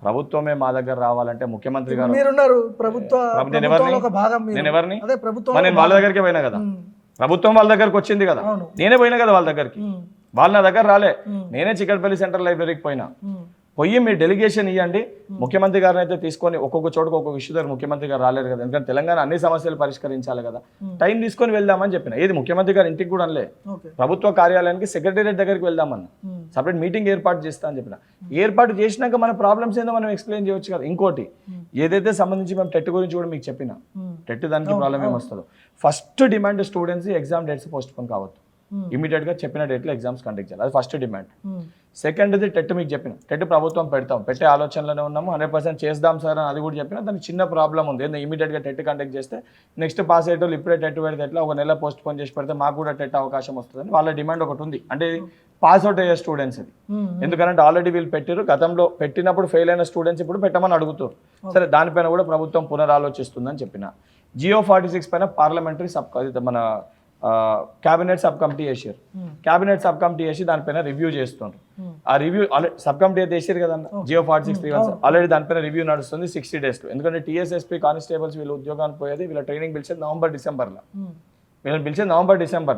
ప్రభుత్వమే మా దగ్గర రావాలంటే ముఖ్యమంత్రి గారు నేను ఎవరిని నేను వాళ్ళ దగ్గరికి పోయినా కదా, ప్రభుత్వం వాళ్ళ దగ్గరకు వచ్చింది కదా, నేనే పోయినా కదా వాళ్ళ దగ్గరికి. వాళ్ళ నా దగ్గర రాలే, నేనే చిక్కడపల్లి సెంట్రల్ లైబ్రరీకి పోయినా. పోయి మీరు డెలిగేషన్ ఇవ్వండి, ముఖ్యమంత్రి గారిని అయితే తీసుకొని ఒక్కొక్క చోటుకు ఒక్కొక్క ఇష్యూ దగ్గర ముఖ్యమంత్రి గారు రాలేరు కదా, ఎందుకంటే తెలంగాణ అన్ని సమస్యలు పరిష్కరించాలి కదా, టైం తీసుకొని వెళ్దామని చెప్పిన. ఏది ముఖ్యమంత్రి గారు ఇంటికి కూడా అనలే, ప్రభుత్వ కార్యాలయానికి సెక్రటేరియట్ దగ్గరికి వెళ్దామన్న, సపరేట్ మీటింగ్ ఏర్పాటు చేస్తా అని చెప్పిన. ఏర్పాటు చేసినాక మన ప్రాబ్లమ్స్ ఏందో మనం ఎక్స్ప్లెయిన్ చేయొచ్చు కదా. ఇంకోటి ఏదైతే సంబంధించి మేము టెట్ గురించి కూడా మీకు చెప్పిన, టెట్ దానికి ప్రాబ్లం ఏమొస్తుందో. First demand students exam dates postpone కావద్దు, ఇమీడియట్ గా చెప్పిన డేట్లో ఎగ్జామ్స్ కండక్ట్ చేయాలి, అది ఫస్ట్ డిమాండ్. సెకండ్ ఇది టెట్ మీకు చెప్పిన, టెట్ ప్రభుత్వం పెట్టే ఆలోచనలోనే ఉన్నాము, 100% చేద్దాం సార్ అని అది కూడా చెప్పిన. దానికి చిన్న ప్రాబ్లం ఉంది, ఇమీడియట్ గా టెట్ కండక్ట్ చేస్తే నెక్స్ట్ పాస్ అయ్యేటోళ్ళు ఇప్పుడే టెట్ పెడితే ఎట్లా, ఒక నెల పోస్ట్ పోన్ చేసి పెడితే మాకు కూడా టెట్ అవకాశం వస్తుందని వాళ్ళ డిమాండ్ ఒకటి ఉంది. అంటే పాస్ అవుట్ అయ్యే స్టూడెంట్స్ ఇది, ఎందుకంటే ఆల్రెడీ వీళ్ళు పెట్టారు, గతంలో పెట్టినప్పుడు ఫెయిల్ అయిన స్టూడెంట్స్ ఇప్పుడు పెట్టమని అడుగుతారు. సరే, దానిపైన కూడా ప్రభుత్వం పునరాలోచిస్తుందని చెప్పిన. జియో 46 పైన పార్లమెంటరీ మన క్యాబినెట్ సబ్ కమిటీ వేసారు. క్యాబినెట్ సబ్ కమిటీ వేసి దానిపైన రివ్యూ చేస్తున్నారు. ఆ రివ్యూ సబ్ కమిటీ అయితే వేసారు కదన్న, జియో 46 ఆల్రెడీ దానిపైన రివ్యూ నడుస్తుంది 60 days లో. ఎందుకంటే టీఎస్ఎస్పీ కానిస్టేబుల్స్ వీళ్ళు ఉద్యోగానికి పోయేది, వీళ్ళ ట్రైనింగ్ పిలిచేది November-December. వీళ్ళని పిలిచేది November-December.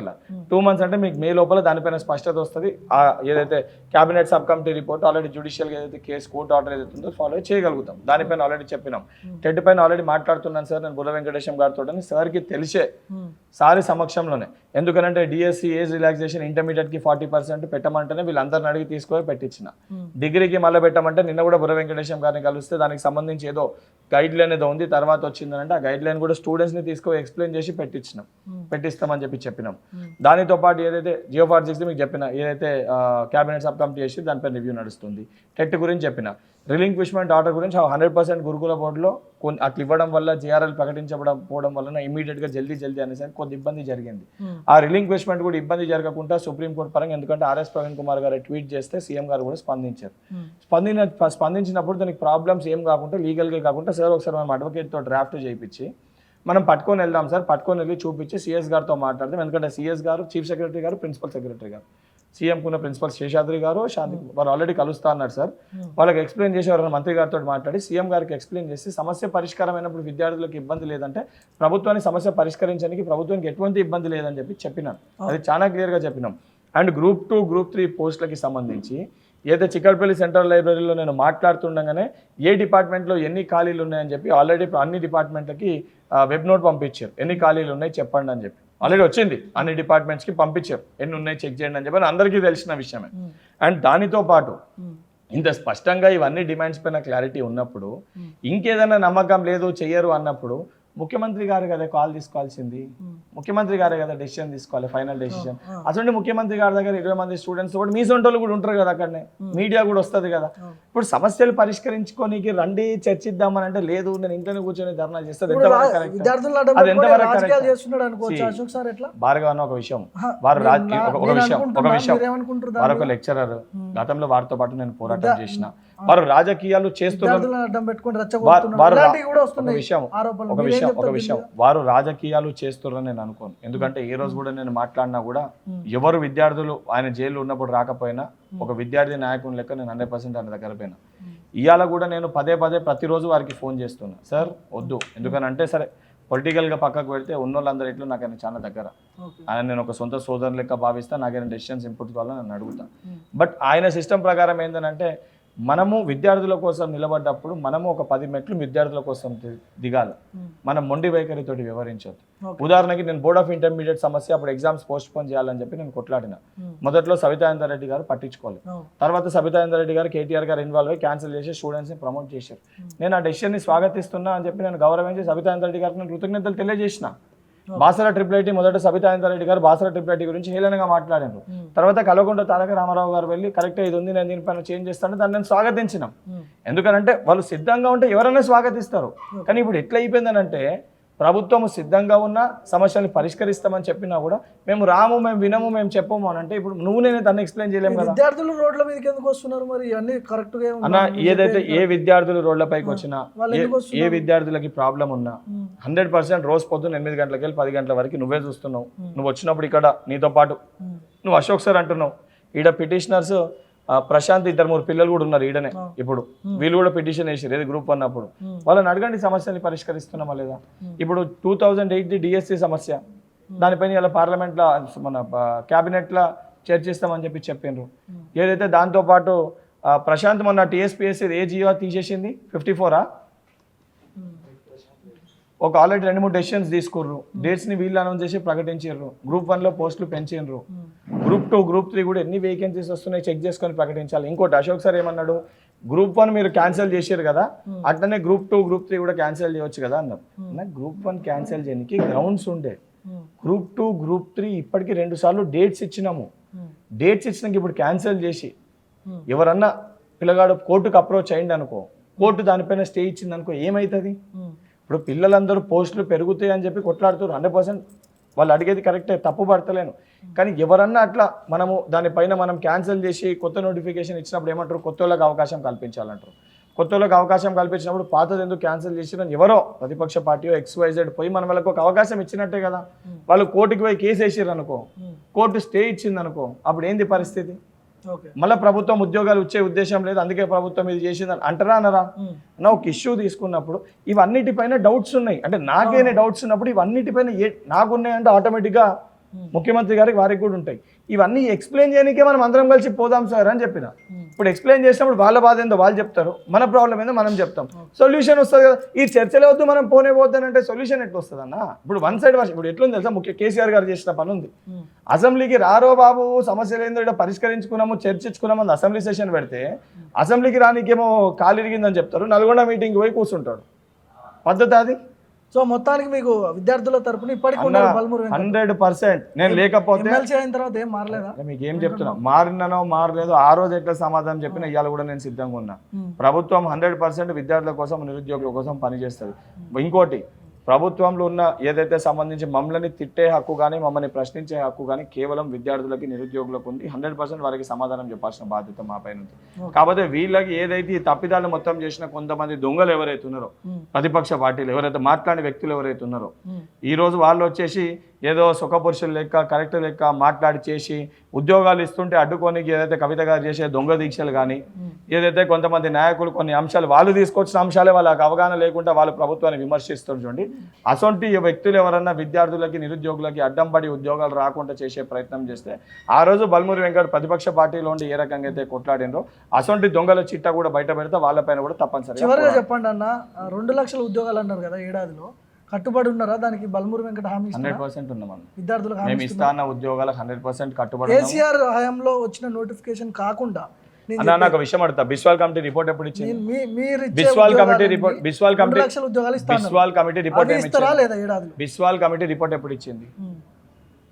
2 months అంటే మీకు మే లోపల దానిపైన స్పష్టత వస్తుంది. ఏదైతే cabinet sub committee report already జ్యుడిషియల్గా ఏదైతే కేసు కోర్టు ఆర్డర్ ఏదైతే ఉందో ఫాలో చేయగలుగుతాం. దానిపైన ఆల్రెడీ చెప్పినాం. టెట్ పైన ఆల్రెడీ మాట్లాడుతున్నాను సార్ నేను బుర్ర వెంకటేశం గారితో, సార్కి తెలిసే సారి సమక్షంలోనే. ఎందుకంటే డిఎస్సి ఏజ్ రిలాక్సేషన్ ఇంటర్మీడియట్కి 40% పెట్టమంటేనే వీళ్ళందరిని అడిగి తీసుకొని పెట్టించిన. డిగ్రీకి మళ్ళీ పెట్టమంటే నిన్న కూడా బుర్ర వెంకటేశం గారిని కలిస్తే దానికి సంబంధించి ఏదో గైడ్ లైన్ ఏదో ఉంది, తర్వాత వచ్చిందంటే ఆ గైడ్ లైన్ కూడా స్టూడెంట్స్ని తీసుకొని ఎక్స్ప్లెయిన్ చేసి పెట్టిస్తామని చెప్పినాం. దానితో పాటు ఏదైతే జియో 46 మీకు చెప్పిన, ఏదైతే క్యాబినెట్ సబ్ కమిటీ చేసి దానిపై రివ్యూ నడుస్తుంది. టెట్ గురించి చెప్పిన, రిలింక్విష్మెంట్ ఆర్డర్ గురించి 100% గురుకుల బోర్డులో అట్లా ఇవ్వడం వల్ల జిఆర్ఎల్ ప్రకటించకపోవడం వల్ల ఇమీడియట్ గా జల్దీ అనేసరికి కొద్ది ఇబ్బంది జరిగింది. ఆ రిలింక్విష్మెంట్ కూడా ఇబ్బంది జరగకుండా సుప్రీంకోర్టు పరంగా, ఎందుకంటే ఆర్ఎస్ ప్రవీణ్ కుమార్ గారు ట్వీట్ చేస్తే సీఎం గారు కూడా స్పందించారు. స్పందించినప్పుడు దానికి ప్రాబ్లమ్స్ ఏం కాకుండా, లీగల్గా కాకుండా సార్ ఒకసారి మనం అడ్వకేట్ తో డ్రాఫ్ట్ చేయించి మనం పట్టుకొని వెళ్దాం సార్, పట్టుకొని వెళ్ళి చూపించి సిఎస్ గారితో మాట్లాడదాం. ఎందుకంటే సిఎస్ గారు చీఫ్ సెక్రటరీ గారు, ప్రిన్సిపల్ సెక్రటరీ గారు, సీఎంకున్న ప్రిన్సిపల్ శేషాద్రి గారు, శాంతి వారు ఆల్రెడీ కలుస్తా అన్నారు సార్. వాళ్ళకి ఎక్స్ప్లెయిన్ చేసి ఎవరైనా మంత్రి గారితో మాట్లాడి సీఎం గారికి ఎక్స్ప్లెయిన్ చేసి సమస్య పరిష్కారమైనప్పుడు విద్యార్థులకు ఇబ్బంది లేదంటే ప్రభుత్వాన్ని సమస్య పరిష్కరించడానికి ప్రభుత్వానికి ఎటువంటి ఇబ్బంది లేదని చెప్పినాను. అది చాలా క్లియర్గా చెప్పినాం. అండ్ గ్రూప్ 2 గ్రూప్ 3 పోస్టులకి సంబంధించి ఏదైతే చిక్కడపల్లి సెంట్రల్ లైబ్రరీలో నేను మాట్లాడుతుండగానే ఏ డిపార్ట్మెంట్లో ఎన్ని ఖాళీలు ఉన్నాయని చెప్పి ఆల్రెడీ అన్ని డిపార్ట్మెంట్లకి వెబ్ నోట్ పంపించారు, ఎన్ని ఖాళీలు ఉన్నాయి చెప్పండి అని చెప్పి. ఆల్రెడీ వచ్చింది, అన్ని డిపార్ట్మెంట్స్కి పంపించారు, ఎన్ని ఉన్నాయి చెక్ చేయండి అని చెప్పి అందరికీ తెలిసిన విషయమే. అండ్ దానితో పాటు ఇంత స్పష్టంగా ఇవన్నీ డిమాండ్స్ పైన క్లారిటీ ఉన్నప్పుడు ఇంకేదైనా నమ్మకం లేదు చెయ్యరు అన్నప్పుడు ముఖ్యమంత్రి గారు కదా కాల్ తీసుకోవాల్సింది, ముఖ్యమంత్రి గారే కదా డెసిషన్ తీసుకోవాలి, ఫైనల్ డెసిషన్. అసలు ముఖ్యమంత్రి గారి దగ్గర 20 మంది స్టూడెంట్స్ కూడా మీ సొంటోళ్ళు కూడా ఉంటారు కదా, అక్కడనే మీడియా కూడా వస్తుంది కదా. ఇప్పుడు సమస్యలు పరిష్కరించుకోనికి రండి చర్చిద్దామని అంటే లేదు, నేను ఇంట్లోనే కూర్చొని ధర్నా చేస్తాను. భార్గవ్ అన్న ఒక విషయం, వారు వారొక లెక్చరర్, గతంలో వారితో పాటు నేను పోరాటం చేసిన, వారు రాజకీయాలు చేస్తున్నారు. ఒక విషయం వారు రాజకీయాలు చేస్తున్నారని నేను అనుకోను. ఎందుకంటే ఏ రోజు కూడా నేను మాట్లాడినా కూడా ఎవరు విద్యార్థులు ఆయన జైల్లో ఉన్నప్పుడు రాకపోయినా ఒక విద్యార్థి నాయకుని లెక్క నేను 100% ఆయన దగ్గర పోయినా. ఇవాళ కూడా నేను పదే ప్రతిరోజు వారికి ఫోన్ చేస్తున్నా, సార్ వద్దు, ఎందుకనంటే సరే పొలిటికల్గా పక్కకు పెడితే ఉన్నోళ్ళందరూ ఇట్లు నాకు ఆయన చాలా దగ్గర, ఆయన నేను ఒక సొంత సోదరు లెక్క భావిస్తా, నాకైనా డెసిషన్స్ ఇంపుట్ కావాలని నన్ను అడుగుతా. బట్ ఆయన సిస్టమ్ ప్రకారం ఏంటంటే మనము విద్యార్థుల కోసం నిలబడ్డప్పుడు మనము ఒక 10 మెట్లు విద్యార్థుల కోసం దిగాలి, మనం మొండి వైఖరితోటి వ్యవహరించవద్దు. ఉదాహరణకి నేను బోర్డ్ ఆఫ్ ఇంటర్మీడియట్ సమస్య అప్పుడు ఎగ్జామ్స్ పోస్ట్ పోన్ చేయాలని చెప్పి నేను కొట్లాడిన. మొదట్లో సబితానంద రెడ్డి గారు పట్టించుకోలేదు, తర్వాత సబితానంద రెడ్డి గారు కేటీఆర్ గారు ఇన్వాల్వ్ అయ్యి క్యాన్సిల్ చేసి స్టూడెంట్స్ని ప్రమోట్ చేశారు. నేను ఆ డెసిషన్ని స్వాగతిస్తున్నా అని చెప్పి నేను గౌరవించి సబితానంద రెడ్డి గారికి నేను కృతజ్ఞతలు తెలియజేసిన. బాసర ట్రిపుల్ మొదట సబితానంద రెడ్డి గారు బాసర ట్రిపుల్ గురించి హేళనగా మాట్లాడారు. తర్వాత కల్వకుంట్ల తారక రామారావు గారు వెళ్ళి కరెక్టే ఇది ఉంది, నేను దీనిపైన చేంజ్ చేస్తాను, దాన్ని నేను స్వాగతించినాం. ఎందుకంటే వాళ్ళు సిద్ధంగా ఉంటే ఎవరైనా స్వాగతిస్తారు. కానీ ఇప్పుడు ఎట్లా అయిపోయిందనంటే ప్రభుత్వం సిద్ధంగా ఉన్న సమస్యల్ని పరిష్కరిస్తామని చెప్పినా కూడా మేము రాము, మేము వినము, మేము చెప్పము అని అంటే ఇప్పుడు నువ్వు నేనే దాన్ని ఎక్స్ప్లెయిన్ చేయలేము కదా. విద్యార్థులు రోడ్ల మీదకి ఎందుకు వస్తున్నారు మరి, అన్ని కరెక్ట్ గా అన్న? ఏదైతే ఏ విద్యార్థులు రోడ్లపైకి వచ్చినా, ఏ విద్యార్థులకి ప్రాబ్లం ఉన్నా 100% రోజు పొద్దున్న 8 గంటలకి వెళ్ళి 10 గంటల వరకు నువ్వే చూస్తున్నావు. నువ్వు వచ్చినప్పుడు ఇక్కడ నీతో పాటు నువ్వు అశోక్ సార్ అంటున్నావు, ఈడ పిటిషనర్స్ ప్రశాంత్ 2-3 పిల్లలు కూడా ఉన్నారు ఈడనే. ఇప్పుడు వీళ్ళు కూడా పిటిషన్ వేసారు ఏది గ్రూప్ 1 అప్పుడు. వాళ్ళని అడగండి సమస్యని పరిష్కరిస్తున్నామా లేదా. ఇప్పుడు 2008 డిఎస్సి సమస్య, దానిపైన ఇలా పార్లమెంట్లో మన క్యాబినెట్లో చర్చిస్తామని చెప్పి చెప్పిండ్రు. ఏదైతే దాంతోపాటు ప్రశాంత్ మొన్న టీఎస్పీఎస్సీ ఏ జియో తీసేసింది 54 ఒక ఆల్రెడీ 2-3 డెసిషన్స్ తీసుకుర్రు, డేట్స్ని వీళ్ళు అనౌన్స్ చేసి ప్రకటించారు. గ్రూప్ 1లో పోస్టులు పెంచారు, గ్రూప్ 2 గ్రూప్ 3 కూడా ఎన్ని వేకెన్సీస్ వస్తున్నాయి చెక్ చేసుకొని ప్రకటించాలి. ఇంకోటి అశోక్ సార్ ఏమన్నాడు, గ్రూప్ 1 మీరు క్యాన్సిల్ చేశారు కదా, అట్లనే గ్రూప్ 2 గ్రూప్ 3 కూడా క్యాన్సిల్ చేయవచ్చు కదా అన్నారు. నాకు గ్రూప్ 1 క్యాన్సిల్ చేయడానికి గ్రౌండ్స్ ఉండే, గ్రూప్ 2 గ్రూప్ 3 ఇప్పటికీ 2 సార్లు డేట్స్ ఇచ్చినాము. డేట్స్ ఇచ్చినాక ఇప్పుడు క్యాన్సిల్ చేసి ఎవరన్నా పిల్లగాడు కోర్టుకు అప్రోచ్ అయ్యింది అనుకో, కోర్టు దానిపైన స్టే ఇచ్చింది అనుకో, ఏమవుతుంది? ఇప్పుడు పిల్లలందరూ పోస్టులు పెరుగుతాయి అని చెప్పి కొట్లాడుతారు, 100% వాళ్ళు అడిగేది కరెక్టే, తప్పు పడతలేను. కానీ ఎవరన్నా అట్లా మనము దానిపైన మనం క్యాన్సిల్ చేసి కొత్త నోటిఫికేషన్ ఇచ్చినప్పుడు ఏమంటారు, కొత్త వాళ్ళకి అవకాశం కల్పించాలంటారు. కొత్త వాళ్ళకి అవకాశం కల్పించినప్పుడు పాతది ఎందుకు క్యాన్సిల్ చేసిరని ఎవరో ప్రతిపక్ష పార్టీయో XYZ పోయి మనం వాళ్ళకి ఒక అవకాశం ఇచ్చినట్టే కదా. వాళ్ళు కోర్టుకి పోయి కేసు వేసిర్రు అనుకో, కోర్టు స్టే ఇచ్చింది అనుకో, అప్పుడు ఏంది పరిస్థితి? మళ్ళీ ప్రభుత్వం ఉద్యోగాలు వచ్చే ఉద్దేశం లేదు, అందుకే ప్రభుత్వం ఇది చేసిందని అంటారా అనరా? ఒక ఇష్యూ తీసుకున్నప్పుడు ఇవన్నిటిపైన డౌట్స్ ఉన్నాయి, అంటే నాకేనే డౌట్స్ ఉన్నప్పుడు ఇవన్నిటిపైన నాకున్నాయంటే ఆటోమేటిక్గా ముఖ్యమంత్రి గారికి వారికి కూడా ఉంటాయి. ఇవన్నీ ఎక్స్ప్లెయిన్ చేయడానికే మనం అందరం కలిసి పోదాం సార్ అని చెప్పిన. ఇప్పుడు ఎక్స్ప్లెయిన్ చేసినప్పుడు వాళ్ళ బాధ ఏందో వాళ్ళు చెప్తారు, మన ప్రాబ్లం ఏందో మనం చెప్తాం, సొల్యూషన్ వస్తుంది కదా. ఈ చర్చలే వద్దు మనం పోనే పోతానంటే సొల్యూషన్ ఎట్లా వస్తుంది అన్న? ఇప్పుడు వన్ సైడ్ ఇప్పుడు ఎట్లుంది తెలుసా, ముఖ్య కేసీఆర్ గారు చేసిన పని ఉంది. అసెంబ్లీకి రారో బాబు సమస్యలు ఏందో ఇక్కడ పరిష్కరించుకున్నాము చర్చించుకున్నాము అని అసెంబ్లీ సెషన్ పెడితే అసెంబ్లీకి రానికేమో కాలు ఇరిగిందని చెప్తారు, నల్గొండ మీటింగ్ పోయి కూర్చుంటాడు. పద్ధతి అది? సో మొత్తానికి మీకు విద్యార్థుల తరపున ఇప్పటికీ 100% నేను లేకపోతే అయిన తర్వాత ఏం మారలేదా? మీకు ఏం చెప్తున్నా, మారిననో మారలేదు ఆ రోజు ఎట్లా సమాధానం చెప్పినా ఇవాళ కూడా నేను సిద్ధంగా ఉన్నా. ప్రభుత్వం 100% విద్యార్థుల కోసం నిరుద్యోగుల కోసం పనిచేస్తుంది. ఇంకోటి, ప్రభుత్వంలో ఉన్న ఏదైతే సంబంధించి మమ్మల్ని తిట్టే హక్కు కానీ మమ్మల్ని ప్రశ్నించే హక్కు కానీ కేవలం విద్యార్థులకి నిరుద్యోగులకు ఉంది. 100% వారికి సమాధానం చెప్పాల్సిన బాధ్యత మా పైన ఉంది. కాకపోతే వీళ్ళకి ఏదైతే ఈ తప్పిదాలు మొత్తం చేసిన కొంతమంది దొంగలు ఎవరైతే ఉన్నారో, ప్రతిపక్ష పార్టీలు ఎవరైతే మాట్లాడిన వ్యక్తులు ఎవరైతే ఉన్నారో, ఈ రోజు వాళ్ళు వచ్చేసి ఏదో సుఖపురుషులు లెక్క కరెక్ట్ లెక్క మాట్లాడి చేసి ఉద్యోగాలు ఇస్తుంటే అడ్డుకోనికి ఏదైతే కవిత గారు చేసే దొంగ దీక్షలు కానీ ఏదైతే కొంతమంది నాయకులు కొన్ని అంశాలు వాళ్ళు తీసుకొచ్చిన అంశాలే వాళ్ళకి అవగాహన లేకుండా వాళ్ళు ప్రభుత్వాన్ని విమర్శిస్తారు చూడండి. అసొంటి వ్యక్తులు ఎవరన్నా విద్యార్థులకి నిరుద్యోగులకి అడ్డం పడి ఉద్యోగాలు రాకుండా చేసే ప్రయత్నం చేస్తే ఆ రోజు బల్మూరి వెంకట్ ప్రతిపక్ష పార్టీలో ఉండి ఏ రకంగా అయితే కొట్లాడినరో అసొంటి దొంగల చిట్టా కూడా బయట పెడితే వాళ్ళపైన కూడా తప్పనిసరిగా చివరిగా చెప్పండి అన్న, 2 లక్షల ఉద్యోగాలు అన్నారు కదా ఏడాదిలో, కట్టుబడి ఉన్నారా దానికి? బల్మూరి వెంకట హామీ 100% ఉన్నాం. విద్యార్థులకు మేము ఇస్తాన్న ఉద్యోగాలకు 100% కట్టుబడి. కేసీఆర్ హయాంలో వచ్చిన నోటిఫికేషన్ కాకుండా అన్న నాకు విషయం అడుగుతా, బిస్వాల్ కమిటీ రిపోర్ట్ ఎప్పుడు ఇచ్చింది? మీరు Biswal committee report, Biswal committee 2 లక్షల ఉద్యోగాలు ఇస్తారు. బిస్వాల్ కమిటీ రిపోర్ట్ ఏమి ఇస్తారా ఇచ్చింది? లేదా ఏడాదిలో? బిస్వాల్ కమిటీ రిపోర్ట్ ఎప్పుడు ఇచ్చింది?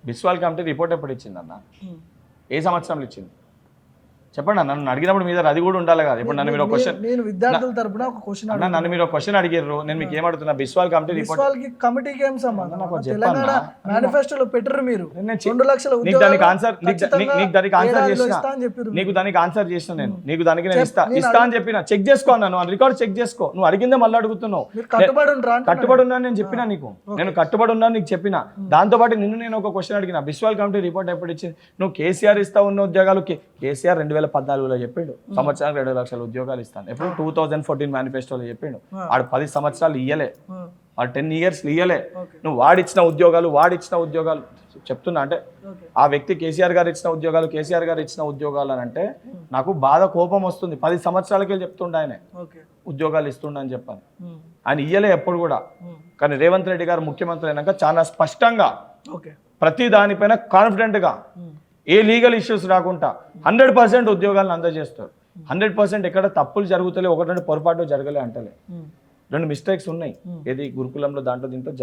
బిస్వాల్ కమిటీ రిపోర్ట్ ఎప్పుడు ఇచ్చింది అన్న? ఏ సంవత్సరంలో ఇచ్చింది చెప్పండి. నన్ను అడిగినప్పుడు మీద అది కూడా ఉండాలి కదా. ఇప్పుడు నన్ను మీరు ఒక క్వశ్చన్, నేను విద్యార్థుల తరపున ఒక క్వశ్చన్ అన్న నన్ను మీరు ఒక క్వశ్చన్ అడిగారు, నేను మీకు ఏమడుతున్నా? బిస్వాల్ కమిటీ రిపోర్ట్ కమిటీకి ఏం సంబంధం? నాకు తెలంగాణ మేనిఫెస్టోలో పెట్టరు మీరు నేను 2 లక్షల నీకు దానికి ఉద్యోగాలు ఆన్సర్, నీకు దానికి ఆన్సర్ చేసిన, నీకు దానికి ఆన్సర్ చేసిన, నేను దానికి నేను ఇస్తా అని చెప్పిన. చెక్ చేసుకో అన్నాను, రికార్డ్ చెక్ చేసుకో. నువ్వు అడిగిందే మళ్ళీ అడుగుతున్నావు. కట్టుబడి ఉన్నాను నేను చెప్పినా, నీకు నేను కట్టుబడి ఉన్నాను నీకు చెప్పిన. దాంతోపాటు నిన్ను నేను ఒక క్వశ్చన్ అడిగిన, బిస్వాల్ కమిటీ రిపోర్ట్ ఎప్పుడు ఇచ్చింది? నువ్వు కేసీఆర్ ఇస్తా ఉన్న ఉద్యోగాలు కేసీఆర్ 2014లో చెప్పిండు సంవత్సరానికి 2 లక్షల ఉద్యోగాలు ఇస్తాను. ఎప్పుడు 2014 మేనిఫెస్టోలో చెప్పిండు. ఆడు 10 సంవత్సరాలు ఇయ్యలే, వాడు 10 years ఇయ్యలే. నువ్వు వాడిచ్చిన ఉద్యోగాలు చెప్తున్నా. అంటే ఆ వ్యక్తి కేసీఆర్ గారు ఇచ్చిన ఉద్యోగాలు అని అంటే నాకు బాధ కోపం వస్తుంది. 10 సంవత్సరాలకే చెప్తుండే ఆయన ఉద్యోగాలు ఇస్తుండ అని చెప్పాను. ఆయన ఇయ్యలే ఎప్పుడు కూడా. కానీ రేవంత్ రెడ్డి గారు ముఖ్యమంత్రి అయినాక చాలా స్పష్టంగా ప్రతి దానిపైన కాన్ఫిడెంట్గా ఏ లీగల్ ఇష్యూస్ రాకుండా 100% ఉద్యోగాలను అందజేస్తారు. 100% ఎక్కడ తప్పులు జరుగుతలే, 1-2 పొరపాటు జరగలే అంటలే. 2 మిస్టేక్స్ ఉన్నాయి. ఏది గురుకులంలో దీంట్లో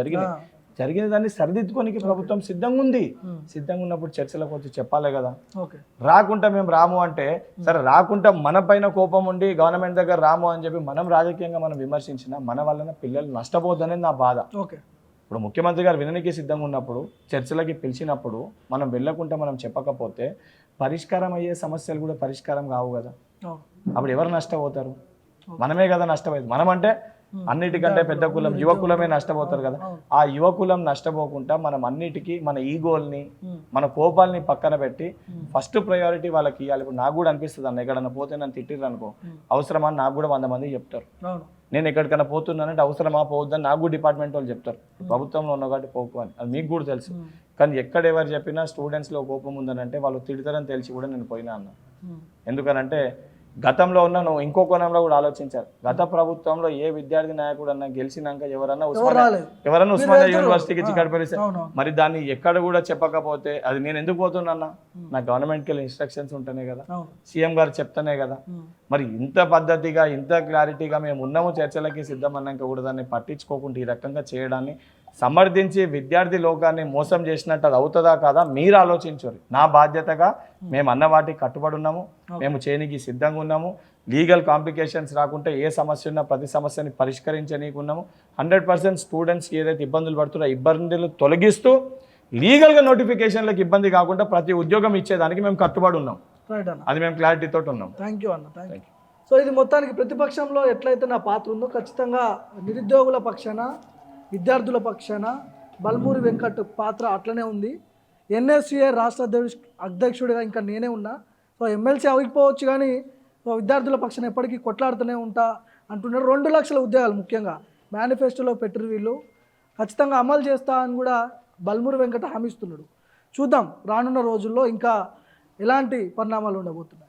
జరిగిన దాన్ని సరిదిద్దుకోనికి ప్రభుత్వం సిద్ధంగా ఉంది. సిద్ధంగా ఉన్నప్పుడు చర్చలకు వచ్చి చెప్పాలి కదా. రాకుండా మేము రాము అంటే సరే, రాకుండా మన పైన కోపం ఉండి గవర్నమెంట్ దగ్గర రాము అని చెప్పి మనం రాజకీయంగా మనం విమర్శించిన మన వలన పిల్లలు నష్టపోద్దనేది నా బాధ. ఇప్పుడు ముఖ్యమంత్రి గారు విననికి సిద్ధంగా ఉన్నప్పుడు, చర్చలకి పిలిచినప్పుడు మనం వెళ్ళకుండా మనం చెప్పకపోతే పరిష్కారం అయ్యే సమస్యలు కూడా పరిష్కారం కావు కదా. అప్పుడు ఎవరు నష్టపోతారు? మనమే కదా నష్టపోయేది. మనం అంటే అన్నిటికంటే పెద్ద కులం యువకులమే నష్టపోతారు కదా. ఆ యువకులం నష్టపోకుండా మనం అన్నిటికీ మన ఈగోల్ని మన కోపాలని పక్కన పెట్టి ఫస్ట్ ప్రయారిటీ వాళ్ళకి ఇవ్వాలి. ఇప్పుడు నాకు కూడా అనిపిస్తుంది అన్న, ఎక్కడన్నా పోతే నన్ను తిట్టిర్రు అనుకో, అవసరమా నాకు కూడా 100 మంది చెప్తారు. నేను ఎక్కడికైనా పోతున్నానంటే అవసరమా పోవద్దని నాకు కూడా డిపార్ట్మెంట్ వాళ్ళు చెప్తారు. ప్రభుత్వంలో ఉన్న కాబట్టి పోకు అని, అది మీకు కూడా తెలుసు. కానీ ఎక్కడ ఎవరు చెప్పినా స్టూడెంట్స్లో కోపం ఉందని అంటే వాళ్ళు తిడతారని తెలిసి కూడా నేను పోయినా అన్న. ఎందుకనంటే గతంలో ఉన్న నువ్వు ఇంకో కోణంలో కూడా ఆలోచించారు. గత ప్రభుత్వంలో ఏ విద్యార్థి నాయకుడు అన్నా గెలిచినాక ఎవరన్నా ఉస్మానియా యూనివర్సిటీకి టికెట్ పెరిస్తే మరి దాన్ని ఎక్కడ కూడా చెప్పకపోతే అది నేను ఎందుకు పోతున్నా? నా గవర్నమెంట్కి వెళ్ళి ఇన్స్ట్రక్షన్స్ ఉంటేనే కదా, సీఎం గారు చెప్తానే కదా. మరి ఇంత పద్ధతిగా ఇంత క్లారిటీగా మేము ఉన్నాము, చర్చలకి సిద్ధం అన్నాక కూడా దాన్ని పట్టించుకోకుండా ఈ రకంగా చేయడాన్ని సమర్థించి విద్యార్థి లోకాన్ని మోసం చేసినట్టు అది అవుతుందా కాదా మీరు ఆలోచించారు. నా బాధ్యతగా మేము అన్న వాటికి కట్టుబడి ఉన్నాము, మేము చేయనికి సిద్ధంగా ఉన్నాము. లీగల్ కాంప్లికేషన్స్ రాకుంటే ఏ సమస్య ఉన్నా ప్రతి సమస్యని పరిష్కరించనీకున్నాము. 100% స్టూడెంట్స్కి ఏదైతే ఇబ్బందులు పడుతున్నారో ఇబ్బందులు తొలగిస్తూ లీగల్గా నోటిఫికేషన్లకు ఇబ్బంది కాకుండా ప్రతి ఉద్యోగం ఇచ్చేదానికి మేము కట్టుబడి ఉన్నాం. అది మేము క్లారిటీతో ఉన్నాం. థ్యాంక్ యూ అన్న, థ్యాంక్ యూ. సో ఇది మొత్తానికి ప్రతిపక్షంలో ఎట్లయితే నా పాత్ర ఉందో ఖచ్చితంగా నిరుద్యోగుల పక్షాన విద్యార్థుల పక్షాన బల్మూరి వెంకట్ పాత్ర అట్లనే ఉంది. ఎన్ఎస్యుఏ రాష్ట్ర అధ్యక్షుడిగా ఇంకా నేనే ఉన్నా. సో ఎమ్మెల్సీ అవ్వకపోవచ్చు కానీ విద్యార్థుల పక్షాన ఎప్పటికీ కొట్లాడుతూనే ఉంటా అంటున్నారు. 2 లక్షల ఉద్యోగాలు ముఖ్యంగా మేనిఫెస్టోలో పెట్టిన వీళ్ళు ఖచ్చితంగా అమలు చేస్తా అని కూడా బల్మూరి వెంకట హామీ ఇస్తున్నాడు. చూద్దాం రానున్న రోజుల్లో ఇంకా ఎలాంటి పరిణామాలు ఉండబోతున్నాయి.